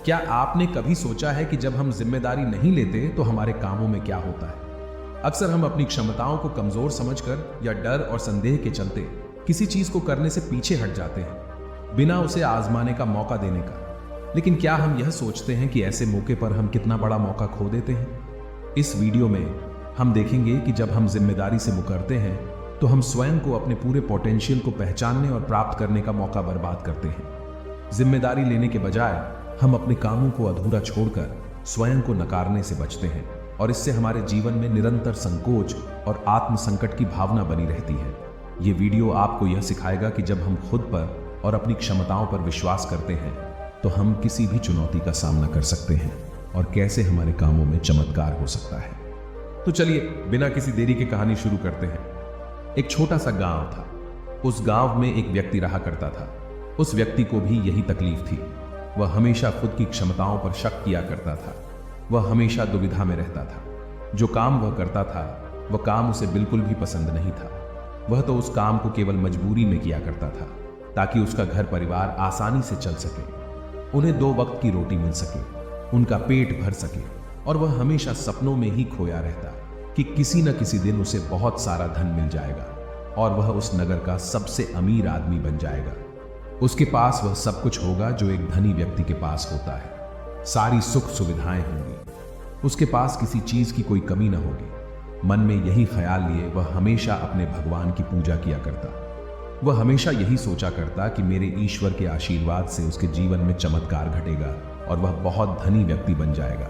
क्या आपने कभी सोचा है कि जब हम जिम्मेदारी नहीं लेते तो हमारे कामों में क्या होता है? अक्सर हम अपनी क्षमताओं को कमजोर समझकर या डर और संदेह के चलते किसी चीज को करने से पीछे हट जाते हैं, बिना उसे आजमाने का मौका देने का। लेकिन क्या हम यह सोचते हैं कि ऐसे मौके पर हम कितना बड़ा मौका खो देते हैं? इस वीडियो में हम देखेंगे कि जब हम जिम्मेदारी से मुकरते हैं तो हम स्वयं को अपने पूरे पोटेंशियल को पहचानने और प्राप्त करने का मौका बर्बाद करते हैं। जिम्मेदारी लेने के बजाय हम अपने कामों को अधूरा छोड़कर स्वयं को नकारने से बचते हैं और इससे हमारे जीवन में निरंतर संकोच और आत्म संकट की भावना बनी रहती है। ये वीडियो आपको यह सिखाएगा कि जब हम खुद पर और अपनी क्षमताओं पर विश्वास करते हैं तो हम किसी भी चुनौती का सामना कर सकते हैं और कैसे हमारे कामों में चमत्कार हो सकता है। तो चलिए बिना किसी देरी के कहानी शुरू करते हैं। एक छोटा सा गांव था। उस गांव में एक व्यक्ति रहा करता था। उस व्यक्ति को भी यही तकलीफ थी। वह हमेशा खुद की क्षमताओं पर शक किया करता था। वह हमेशा दुविधा में रहता था। जो काम वह करता था वह काम उसे बिल्कुल भी पसंद नहीं था। वह तो उस काम को केवल मजबूरी में किया करता था ताकि उसका घर परिवार आसानी से चल सके, उन्हें 2 वक्त की रोटी मिल सके, उनका पेट भर सके। और वह हमेशा सपनों में ही खोया रहता कि किसी न किसी दिन उसे बहुत सारा धन मिल जाएगा और वह उस नगर का सबसे अमीर आदमी बन जाएगा। उसके पास वह सब कुछ होगा जो एक धनी व्यक्ति के पास होता है। सारी सुख सुविधाएं होंगी। उसके पास किसी चीज की कोई कमी न होगी। मन में यही ख्याल लिए वह हमेशा अपने भगवान की पूजा किया करता। वह हमेशा यही सोचा करता कि मेरे ईश्वर के आशीर्वाद से उसके जीवन में चमत्कार घटेगा और वह बहुत धनी व्यक्ति बन जाएगा।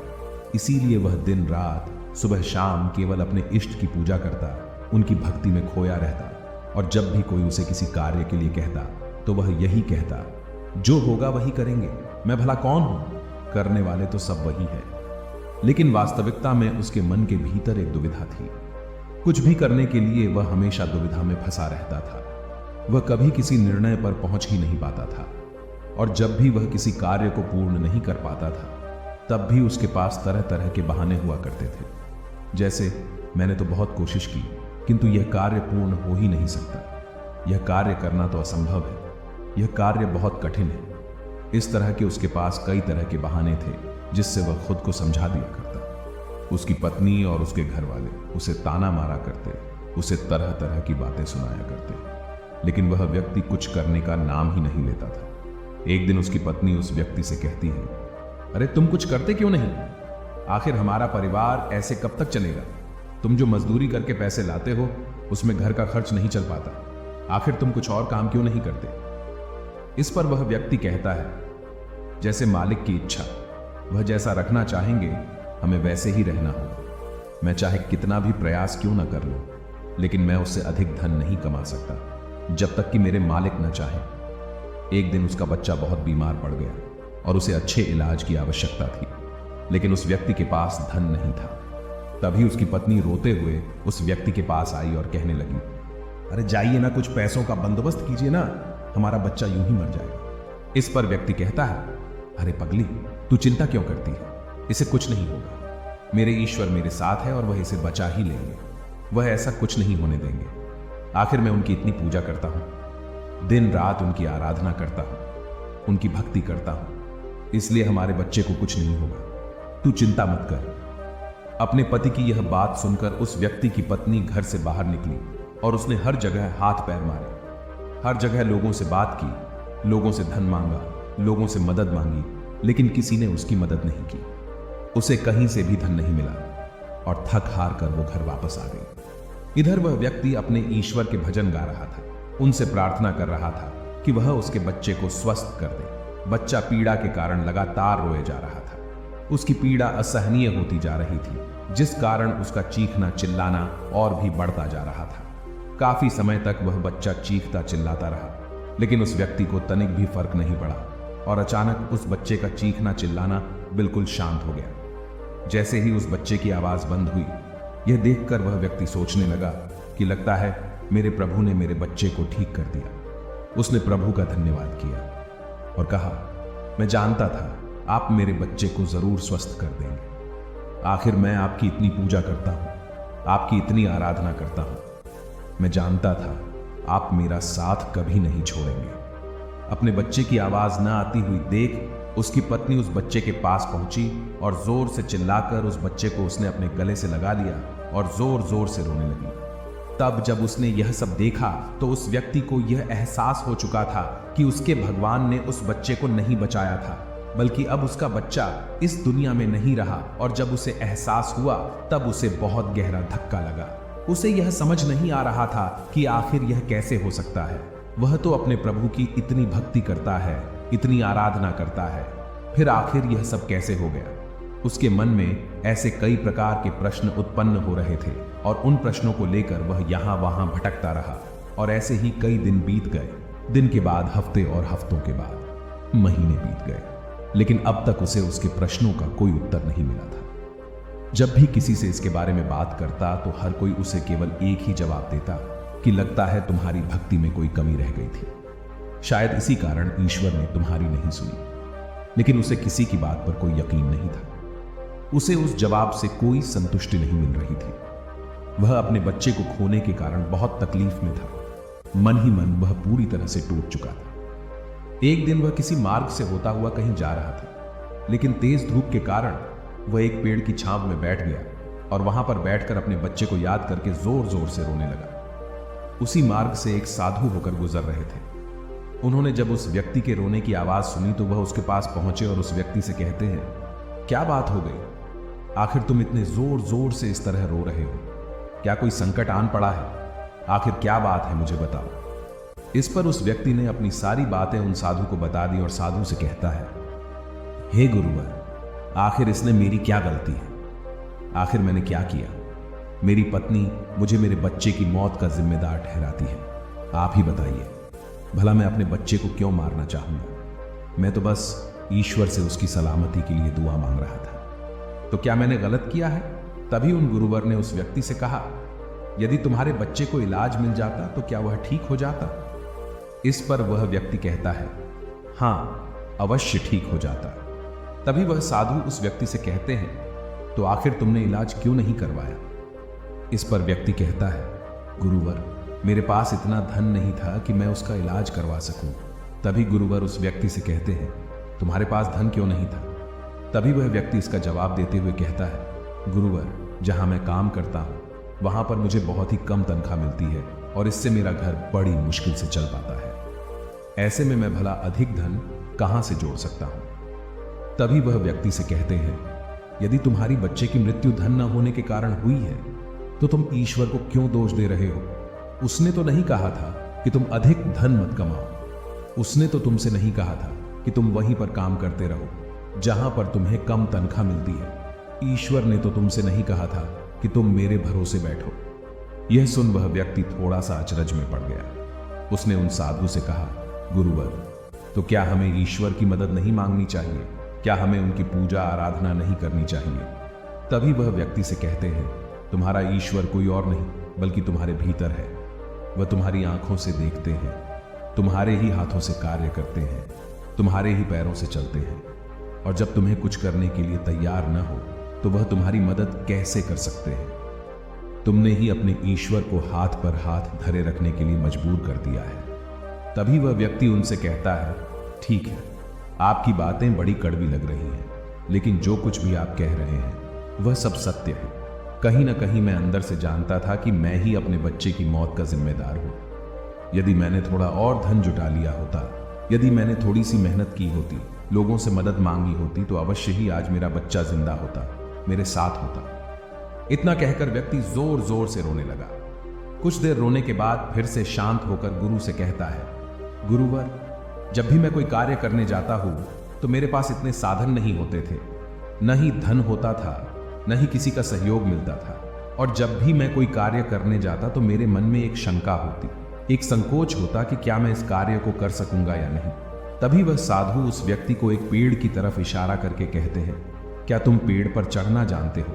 इसीलिए वह दिन रात सुबह शाम केवल अपने इष्ट की पूजा करता, उनकी भक्ति में खोया रहता। और जब भी कोई उसे किसी कार्य के लिए कहता तो वह यही कहता, जो होगा वही करेंगे, मैं भला कौन हूं, करने वाले तो सब वही है। लेकिन वास्तविकता में उसके मन के भीतर एक दुविधा थी। कुछ भी करने के लिए वह हमेशा दुविधा में फंसा रहता था। वह कभी किसी निर्णय पर पहुंच ही नहीं पाता था। और जब भी वह किसी कार्य को पूर्ण नहीं कर पाता था तब भी उसके पास तरह तरह के बहाने हुआ करते थे। जैसे, मैंने तो बहुत कोशिश की किंतु यह कार्य पूर्ण हो ही नहीं सकता, यह कार्य करना तो असंभव है, यह कार्य बहुत कठिन है। इस तरह के उसके पास कई तरह के बहाने थे जिससे वह खुद को समझा दिया करता। उसकी पत्नी और उसके घर वाले उसे ताना मारा करते, उसे तरह तरह की बातें सुनाया करते, लेकिन वह व्यक्ति कुछ करने का नाम ही नहीं लेता था। एक दिन उसकी पत्नी उस व्यक्ति से कहती है, अरे तुम कुछ करते क्यों नहीं? आखिर हमारा परिवार ऐसे कब तक चलेगा? तुम जो मजदूरी करके पैसे लाते हो उसमें घर का खर्च नहीं चल पाता। आखिर तुम कुछ और काम क्यों नहीं करते? इस पर वह व्यक्ति कहता है, जैसे मालिक की इच्छा, वह जैसा रखना चाहेंगे हमें वैसे ही रहना होगा। मैं चाहे कितना भी प्रयास क्यों ना कर लूं, लेकिन मैं उससे अधिक धन नहीं कमा सकता जब तक कि मेरे मालिक न चाहे। एक दिन उसका बच्चा बहुत बीमार पड़ गया और उसे अच्छे इलाज की आवश्यकता थी, लेकिन उस व्यक्ति के पास धन नहीं था। तभी उसकी पत्नी रोते हुए उस व्यक्ति के पास आई और कहने लगी, अरे जाइए ना, कुछ पैसों का बंदोबस्त कीजिए ना, हमारा बच्चा यूं ही मर जाएगा। इस पर व्यक्ति कहता है, अरे पगली, तू चिंता क्यों करती है? इसे कुछ नहीं होगा। मेरे ईश्वर मेरे साथ है और वह इसे बचा ही लेंगे। वह ऐसा कुछ नहीं होने देंगे। आखिर मैं उनकी इतनी पूजा करता हूं, दिन रात उनकी आराधना करता हूं, उनकी भक्ति करता हूं, इसलिए हमारे बच्चे को कुछ नहीं होगा। तू चिंता मत कर। अपने पति की यह बात सुनकर उस व्यक्ति की पत्नी घर से बाहर निकली और उसने हर जगह हाथ पैर मारे। हर जगह लोगों से बात की, लोगों से धन मांगा, लोगों से मदद मांगी, लेकिन किसी ने उसकी मदद नहीं की। उसे कहीं से भी धन नहीं मिला और थक हार कर वो घर वापस आ गई। इधर वह व्यक्ति अपने ईश्वर के भजन गा रहा था, उनसे प्रार्थना कर रहा था कि वह उसके बच्चे को स्वस्थ कर दे। बच्चा पीड़ा के कारण लगातार रोए जा रहा था। उसकी पीड़ा असहनीय होती जा रही थी, जिस कारण उसका चीखना चिल्लाना और भी बढ़ता जा रहा था। काफी समय तक वह बच्चा चीखता चिल्लाता रहा, लेकिन उस व्यक्ति को तनिक भी फर्क नहीं पड़ा और अचानक उस बच्चे का चीखना चिल्लाना बिल्कुल शांत हो गया। जैसे ही उस बच्चे की आवाज बंद हुई, यह देखकर वह व्यक्ति सोचने लगा कि लगता है मेरे प्रभु ने मेरे बच्चे को ठीक कर दिया। उसने प्रभु का धन्यवाद किया और कहा, मैं जानता था आप मेरे बच्चे को जरूर स्वस्थ कर देंगे। आखिर मैं आपकी इतनी पूजा करता हूं, आपकी इतनी आराधना करता हूं। मैं जानता था आप मेरा साथ कभी नहीं छोड़ेंगे। अपने बच्चे की आवाज न आती हुई देख उसकी पत्नी उस बच्चे के पास पहुंची और जोर से चिल्लाकर उस बच्चे को उसने अपने गले से लगा लिया और जोर जोर से रोने लगी। तब जब उसने यह सब देखा तो उस व्यक्ति को यह एहसास हो चुका था कि उसके भगवान ने उस बच्चे को नहीं बचाया था, बल्कि अब उसका बच्चा इस दुनिया में नहीं रहा। और जब उसे एहसास हुआ तब उसे बहुत गहरा धक्का लगा। उसे यह समझ नहीं आ रहा था कि आखिर यह कैसे हो सकता है। वह तो अपने प्रभु की इतनी भक्ति करता है, इतनी आराधना करता है, फिर आखिर यह सब कैसे हो गया। उसके मन में ऐसे कई प्रकार के प्रश्न उत्पन्न हो रहे थे और उन प्रश्नों को लेकर वह यहां वहां भटकता रहा। और ऐसे ही कई दिन बीत गए। दिन के बाद हफ्ते और हफ्तों के बाद महीने बीत गए, लेकिन अब तक उसे उसके प्रश्नों का कोई उत्तर नहीं मिला था। जब भी किसी से इसके बारे में बात करता तो हर कोई उसे केवल एक ही जवाब देता कि लगता है तुम्हारी भक्ति में कोई कमी रह गई थी, शायद इसी कारण ईश्वर ने तुम्हारी नहीं सुनी। लेकिन उसे किसी की बात पर कोई यकीन नहीं था। उसे उस जवाब से कोई संतुष्टि नहीं मिल रही थी। वह अपने बच्चे को खोने के कारण बहुत तकलीफ में था। मन ही मन वह पूरी तरह से टूट चुका था। एक दिन वह किसी मार्ग से होता हुआ कहीं जा रहा था, लेकिन तेज धूप के कारण वह एक पेड़ की छांव में बैठ गया और वहां पर बैठकर अपने बच्चे को याद करके जोर जोर से रोने लगा। उसी मार्ग से एक साधु होकर गुजर रहे थे। उन्होंने जब उस व्यक्ति के रोने की आवाज सुनी तो वह उसके पास पहुंचे और उस व्यक्ति से कहते हैं, क्या बात हो गई? आखिर तुम इतने जोर जोर से इस तरह रो रहे हो? क्या कोई संकट आन पड़ा है? आखिर क्या बात है, मुझे बताओ। इस पर उस व्यक्ति ने अपनी सारी बातें उन साधु को बता दी और साधु से कहता है, हे गुरुवर, आखिर इसने मेरी क्या गलती है? आखिर मैंने क्या किया? मेरी पत्नी मुझे मेरे बच्चे की मौत का जिम्मेदार ठहराती है। आप ही बताइए, भला मैं अपने बच्चे को क्यों मारना चाहूंगा? मैं तो बस ईश्वर से उसकी सलामती के लिए दुआ मांग रहा था। तो क्या मैंने गलत किया है? तभी उन गुरुवर ने उस व्यक्ति से कहा, यदि तुम्हारे बच्चे को इलाज मिल जाता तो क्या वह ठीक हो जाता? इस पर वह व्यक्ति कहता है, हां, अवश्य ठीक हो जाता। तभी वह साधु उस व्यक्ति से कहते हैं, तो आखिर तुमने इलाज क्यों नहीं करवाया? इस पर व्यक्ति कहता है, गुरुवर, मेरे पास इतना धन नहीं था कि मैं उसका इलाज करवा सकूं। तभी गुरुवर उस व्यक्ति से कहते हैं, तुम्हारे पास धन क्यों नहीं था? तभी वह व्यक्ति इसका जवाब देते हुए कहता है, गुरुवर, जहां मैं काम करता हूं वहां पर मुझे बहुत ही कम तनख्वाह मिलती है और इससे मेरा घर बड़ी मुश्किल से चल पाता है। ऐसे में मैं भला अधिक धन कहां से जोड़ सकता हूं? तभी वह व्यक्ति से कहते हैं, यदि तुम्हारी बच्चे की मृत्यु धन न होने के कारण हुई है तो तुम ईश्वर को क्यों दोष दे रहे हो? उसने तो नहीं कहा था कि तुम अधिक धन मत कमाओ। उसने तो तुमसे नहीं कहा था कि तुम वहीं पर काम करते रहो जहां पर तुम्हें कम तनख्वाह मिलती है। ईश्वर ने तो तुमसे नहीं कहा था कि तुम मेरे भरोसे बैठो। यह सुन वह व्यक्ति थोड़ा सा अचरज में पड़ गया। उसने उन साधु से कहा, गुरुवर, तो क्या हमें ईश्वर की मदद नहीं मांगनी चाहिए? क्या हमें उनकी पूजा आराधना नहीं करनी चाहिए? तभी वह व्यक्ति से कहते हैं, तुम्हारा ईश्वर कोई और नहीं बल्कि तुम्हारे भीतर है। वह तुम्हारी आंखों से देखते हैं, तुम्हारे ही हाथों से कार्य करते हैं, तुम्हारे ही पैरों से चलते हैं, और जब तुम्हें कुछ करने के लिए तैयार न हो तो वह तुम्हारी मदद कैसे कर सकते हैं? तुमने ही अपने ईश्वर को हाथ पर हाथ धरे रखने के लिए मजबूर कर दिया है। तभी वह व्यक्ति उनसे कहता है, ठीक है, आपकी बातें बड़ी कड़वी लग रही हैं, लेकिन जो कुछ भी आप कह रहे हैं वह सब सत्य है। कहीं ना कहीं मैं अंदर से जानता था कि मैं ही अपने बच्चे की मौत का जिम्मेदार हूं। यदि मैंने थोड़ा और धन जुटा लिया होता, यदि मैंने थोड़ी सी मेहनत की होती, लोगों से मदद मांगी होती, तो अवश्य ही आज मेरा बच्चा जिंदा होता, मेरे साथ होता। इतना कहकर व्यक्ति जोर जोर से रोने लगा। कुछ देर रोने के बाद फिर से शांत होकर गुरु से कहता है, गुरुवर, जब भी मैं कोई कार्य करने जाता हूं तो मेरे पास इतने साधन नहीं होते थे, न ही धन होता था, न ही किसी का सहयोग मिलता था। और जब भी मैं कोई कार्य करने जाता तो मेरे मन में एक शंका होती, एक संकोच होता कि क्या मैं इस कार्य को कर सकूंगा या नहीं। तभी वह साधु उस व्यक्ति को एक पेड़ की तरफ इशारा करके कहते हैं, क्या तुम पेड़ पर चढ़ना जानते हो?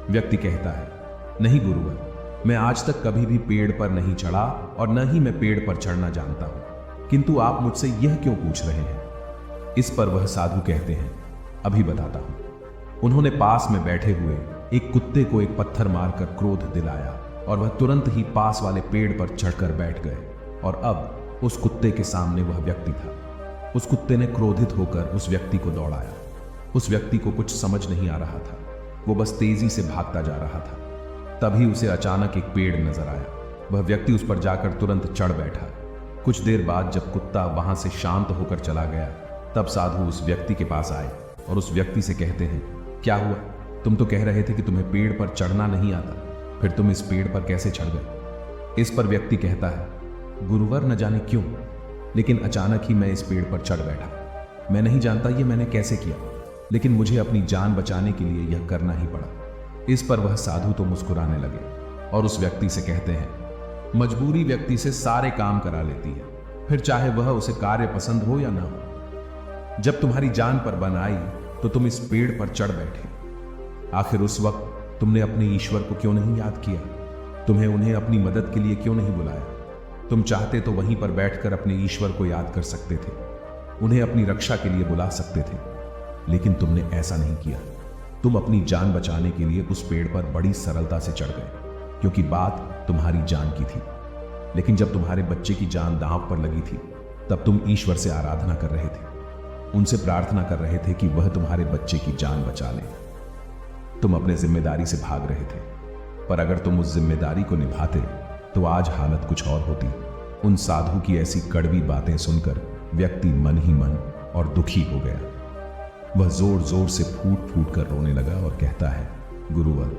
व्यक्ति कहता है, नहीं गुरुवर, मैं आज तक कभी भी पेड़ पर नहीं चढ़ा और न ही मैं पेड़ पर चढ़ना जानता हूं, किंतु आप मुझसे यह क्यों पूछ रहे हैं? इस पर वह साधु कहते हैं, अभी बताता हूं। उन्होंने पास में बैठे हुए एक कुत्ते को एक पत्थर मारकर क्रोध दिलाया और वह तुरंत ही पास वाले पेड़ पर चढ़कर बैठ गए। और अब उस कुत्ते के सामने वह व्यक्ति था। उस कुत्ते ने क्रोधित होकर उस व्यक्ति को दौड़ाया। उस व्यक्ति को कुछ समझ नहीं आ रहा था, वो बस तेजी से भागता जा रहा था। तभी उसे अचानक एक पेड़ नजर आया। वह व्यक्ति उस पर जाकर तुरंत चढ़ बैठा। कुछ देर बाद जब कुत्ता वहां से शांत होकर चला गया, तब साधु उस व्यक्ति के पास आए और उस व्यक्ति से कहते हैं, क्या हुआ? तुम तो कह रहे थे कि तुम्हें पेड़ पर चढ़ना नहीं आता, फिर तुम इस पेड़ पर कैसे चढ़ गए? इस पर व्यक्ति कहता है, गुरुवर न जाने क्यों, लेकिन अचानक ही मैं इस पेड़ पर चढ़ बैठा। मैं नहीं जानता ये मैंने कैसे किया, लेकिन मुझे अपनी जान बचाने के लिए यह करना ही पड़ा। इस पर वह साधु तो मुस्कुराने लगे और उस व्यक्ति से कहते हैं, मजबूरी व्यक्ति से सारे काम करा लेती है, फिर चाहे वह उसे कार्य पसंद हो या ना हो। जब तुम्हारी जान पर बन आई तो तुम इस पेड़ पर चढ़ बैठे। आखिर उस वक्त तुमने अपने ईश्वर को क्यों नहीं याद किया? तुम्हें उन्हें अपनी मदद के लिए क्यों नहीं बुलाया? तुम चाहते तो वहीं पर बैठकर अपने ईश्वर को याद कर सकते थे, उन्हें अपनी रक्षा के लिए बुला सकते थे, लेकिन तुमने ऐसा नहीं किया। तुम अपनी जान बचाने के लिए उस पेड़ पर बड़ी सरलता से चढ़ गए, क्योंकि बात तुम्हारी जान की थी। लेकिन जब तुम्हारे बच्चे की जान दांव पर लगी थी, तब तुम ईश्वर से आराधना कर रहे थे, उनसे प्रार्थना कर रहे थे कि वह तुम्हारे बच्चे की जान बचा ले। तुम अपने जिम्मेदारी से भाग रहे थे, पर अगर तुम उस जिम्मेदारी को निभाते तो आज हालत कुछ और होती। उन साधु की ऐसी कड़वी बातें सुनकर व्यक्ति मन ही मन और दुखी हो गया। वह जोर जोर से फूट फूट कर रोने लगा और कहता है, गुरुवर,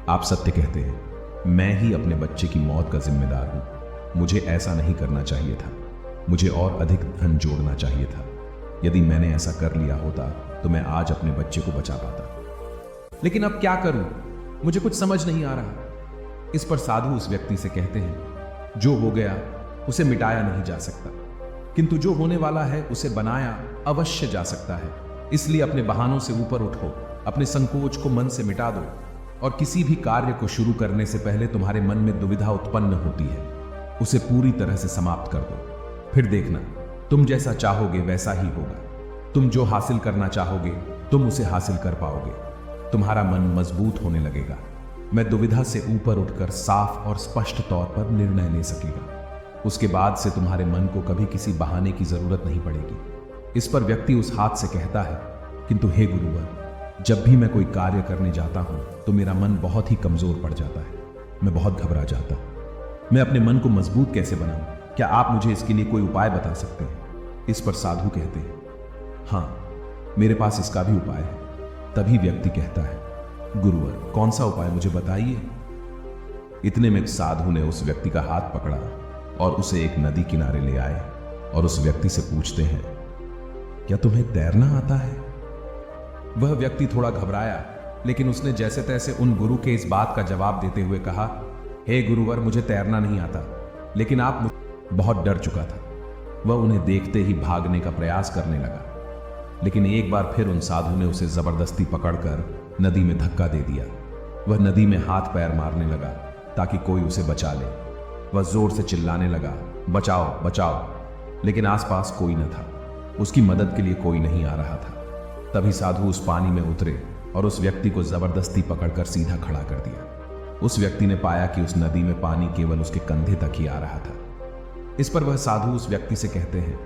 आप सत्य कहते हैं, मैं ही अपने बच्चे की मौत का जिम्मेदार हूं। मुझे ऐसा नहीं करना चाहिए था, मुझे और अधिक धन जोड़ना चाहिए था। यदि मैंने ऐसा कर लिया होता तो मैं आज अपने बच्चे को बचा पाता, लेकिन अब क्या करूं? मुझे कुछ समझ नहीं आ रहा। इस पर साधु उस व्यक्ति से कहते हैं, जो हो गया उसे मिटाया नहीं जा सकता, किंतु जो होने वाला है उसे बनाया अवश्य जा सकता है। इसलिए अपने बहानों से ऊपर उठो, अपने संकोच को मन से मिटा दो, और किसी भी कार्य को शुरू करने से पहले तुम्हारे मन में दुविधा उत्पन्न होती है, उसे पूरी तरह से समाप्त कर दो। फिर देखना, तुम जैसा चाहोगे वैसा ही होगा। तुम जो हासिल करना चाहोगे तुम उसे हासिल कर पाओगे। तुम्हारा मन मजबूत होने लगेगा। मैं दुविधा से ऊपर उठकर साफ और स्पष्ट तौर पर निर्णय ले सकेगा। उसके बाद से तुम्हारे मन को कभी किसी बहाने की जरूरत नहीं पड़ेगी। इस पर व्यक्ति उस हाथ से कहता है, किंतु हे गुरुवर, जब भी मैं कोई कार्य करने जाता हूं तो मेरा मन बहुत ही कमजोर पड़ जाता है। मैं बहुत घबरा जाता हूं। मैं अपने मन को मजबूत कैसे बनाऊं? क्या आप मुझे इसके लिए कोई उपाय बता सकते हैं? इस पर साधु कहते हैं, हाँ, मेरे पास इसका भी उपाय है। तभी व्यक्ति कहता है, गुरुवर, कौन सा उपाय मुझे बताइए। इतने में साधु ने उस व्यक्ति का हाथ पकड़ा और उसे एक नदी किनारे ले आए और उस व्यक्ति से पूछते हैं, क्या तुम्हें तैरना आता है? वह व्यक्ति थोड़ा घबराया, लेकिन उसने जैसे तैसे उन गुरु के इस बात का जवाब देते हुए कहा, हे गुरुवर, मुझे तैरना नहीं आता, लेकिन आप बहुत डर चुका था। वह उन्हें देखते ही भागने का प्रयास करने लगा, लेकिन एक बार फिर उन साधु ने उसे जबरदस्ती पकड़कर नदी में धक्का दे दिया। वह नदी में हाथ पैर मारने लगा ताकि कोई उसे बचा ले। वह जोर से चिल्लाने लगा, बचाओ बचाओ, लेकिन आसपास कोई न था। उसकी मदद के लिए कोई नहीं आ रहा था। तभी साधु उस पानी में उतरे और उस व्यक्ति को जबरदस्ती पकड़कर सीधा खड़ा कर दिया। उस व्यक्ति ने पाया कि उस नदी में पानी केवल उसके कंधे तक ही आ रहा था। इस पर वह साधु उस व्यक्ति से कहते हैं,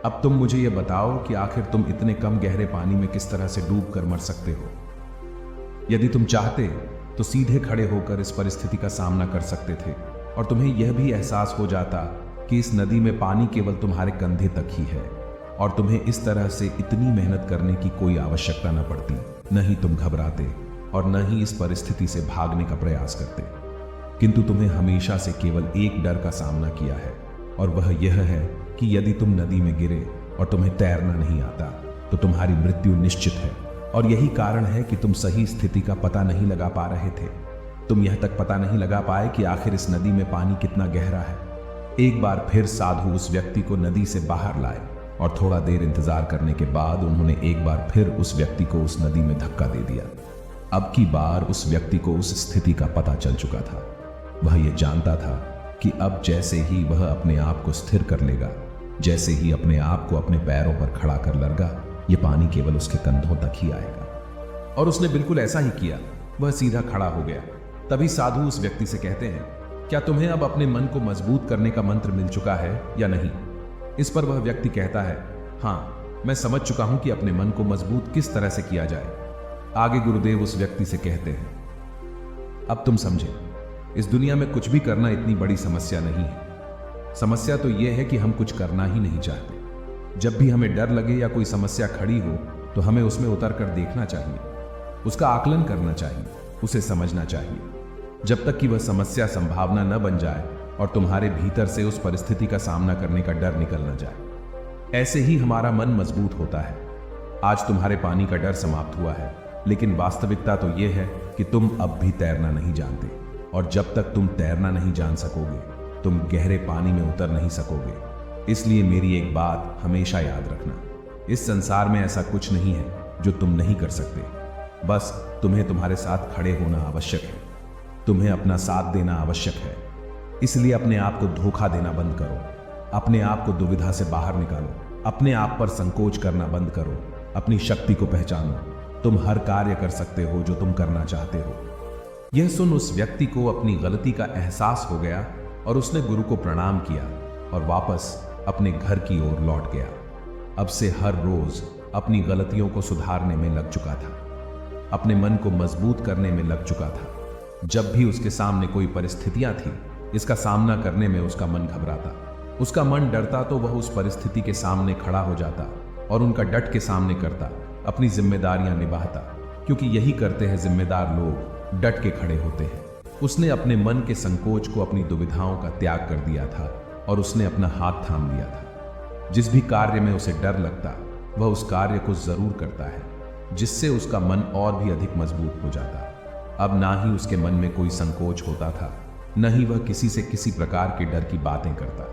अब तुम मुझे यह बताओ कि आखिर तुम इतने कम गहरे पानी में किस तरह से डूब कर मर सकते हो। यदि तुम चाहते तो सीधे खड़े होकर इस परिस्थिति का सामना कर सकते थे और तुम्हें यह भी एहसास हो जाता कि इस नदी में पानी केवल तुम्हारे कंधे तक ही है और तुम्हें इस तरह से इतनी मेहनत करने की कोई आवश्यकता न पड़ती। न ही तुम घबराते और न ही इस परिस्थिति से भागने का प्रयास करते, किंतु तुम्हें हमेशा से केवल एक डर का सामना किया है, और वह यह है कि यदि तुम नदी में गिरे और तुम्हें तैरना नहीं आता तो तुम्हारी मृत्यु निश्चित है। और यही कारण है कि तुम सही स्थिति का पता नहीं लगा पा रहे थे। तुम यह तक पता नहीं लगा पाए कि आखिर इस नदी में पानी कितना गहरा है। एक बार फिर साधु उस व्यक्ति को नदी से बाहर लाए और थोड़ा देर इंतजार करने के बाद उन्होंने एक बार फिर उस व्यक्ति को उस नदी में धक्का दे दिया। अब की बार उस व्यक्ति को उस स्थिति का पता चल चुका था। वह यह जानता था कि अब जैसे ही वह अपने आप को स्थिर कर लेगा, जैसे ही अपने आप को अपने पैरों पर खड़ा कर लेगा, यह पानी केवल उसके कंधों तक ही आएगा। और उसने बिल्कुल ऐसा ही किया। वह सीधा खड़ा हो गया। तभी साधु उस व्यक्ति से कहते हैं, क्या तुम्हें अब अपने मन को मजबूत करने का मंत्र मिल चुका है या नहीं? इस पर वह व्यक्ति कहता है, हाँ, मैं समझ चुका हूं कि अपने मन को मजबूत किस तरह से किया जाए। आगे गुरुदेव उस व्यक्ति से कहते हैं, अब तुम समझे, इस दुनिया में कुछ भी करना इतनी बड़ी समस्या नहीं है। समस्या तो यह है कि हम कुछ करना ही नहीं चाहते। जब भी हमें डर लगे या कोई समस्या खड़ी हो तो हमें उसमें उतर कर देखना चाहिए, उसका आकलन करना चाहिए, उसे समझना चाहिए, जब तक कि वह समस्या संभावना न बन जाए और तुम्हारे भीतर से उस परिस्थिति का सामना करने का डर निकल न जाए। ऐसे ही हमारा मन मजबूत होता है। आज तुम्हारे पानी का डर समाप्त हुआ है, लेकिन वास्तविकता तो यह है कि तुम अब भी तैरना नहीं जानते, और जब तक तुम तैरना नहीं जान सकोगे तुम गहरे पानी में उतर नहीं सकोगे। इसलिए मेरी एक बात हमेशा याद रखना, इस संसार में ऐसा कुछ नहीं है जो तुम नहीं कर सकते। बस तुम्हें तुम्हारे साथ खड़े होना आवश्यक है, तुम्हें अपना साथ देना आवश्यक है। इसलिए अपने आप को धोखा देना बंद करो, अपने आप को दुविधा से बाहर निकालो, अपने आप पर संकोच करना बंद करो, अपनी शक्ति को पहचानो। तुम हर कार्य कर सकते हो जो तुम करना चाहते हो। यह सुन उस व्यक्ति को अपनी गलती का एहसास हो गया और उसने गुरु को प्रणाम किया और वापस अपने घर की ओर लौट गया। अब से हर रोज अपनी गलतियों को सुधारने में लग चुका था, अपने मन को मजबूत करने में लग चुका था। जब भी उसके सामने कोई परिस्थितियां थी, इसका सामना करने में उसका मन घबराता, उसका मन डरता, तो वह उस परिस्थिति के सामने खड़ा हो जाता और उनका डट के सामने करता, अपनी जिम्मेदारियां निभाता, क्योंकि यही करते हैं जिम्मेदार लोग, डट के खड़े होते हैं। उसने अपने मन के संकोच को, अपनी दुविधाओं का त्याग कर दिया था और उसने अपना हाथ थाम लिया था। जिस भी कार्य में उसे डर लगता वह उस कार्य को जरूर करता है, जिससे उसका मन और भी अधिक मजबूत हो जाता। अब ना ही उसके मन में कोई संकोच होता था, न ही वह किसी से किसी प्रकार के डर की बातें करता।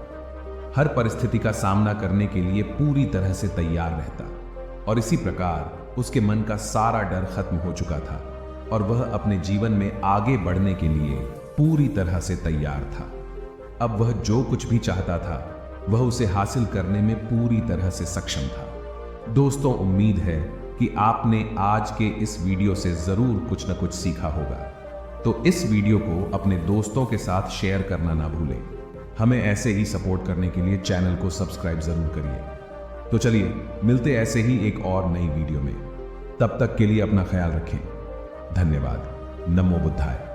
हर परिस्थिति का सामना करने के लिए पूरी तरह से तैयार रहता, और इसी प्रकार उसके मन का सारा डर खत्म हो चुका था और वह अपने जीवन में आगे बढ़ने के लिए पूरी तरह से तैयार था। अब वह जो कुछ भी चाहता था वह उसे हासिल करने में पूरी तरह से सक्षम था। दोस्तों, उम्मीद है कि आपने आज के इस वीडियो से जरूर कुछ न कुछ सीखा होगा, तो इस वीडियो को अपने दोस्तों के साथ शेयर करना ना भूलें। हमें ऐसे ही सपोर्ट करने के लिए चैनल को सब्सक्राइब जरूर करिए। तो चलिए मिलते ऐसे ही एक और नई वीडियो में, तब तक के लिए अपना ख्याल रखें। धन्यवाद। नमो बुद्धाय।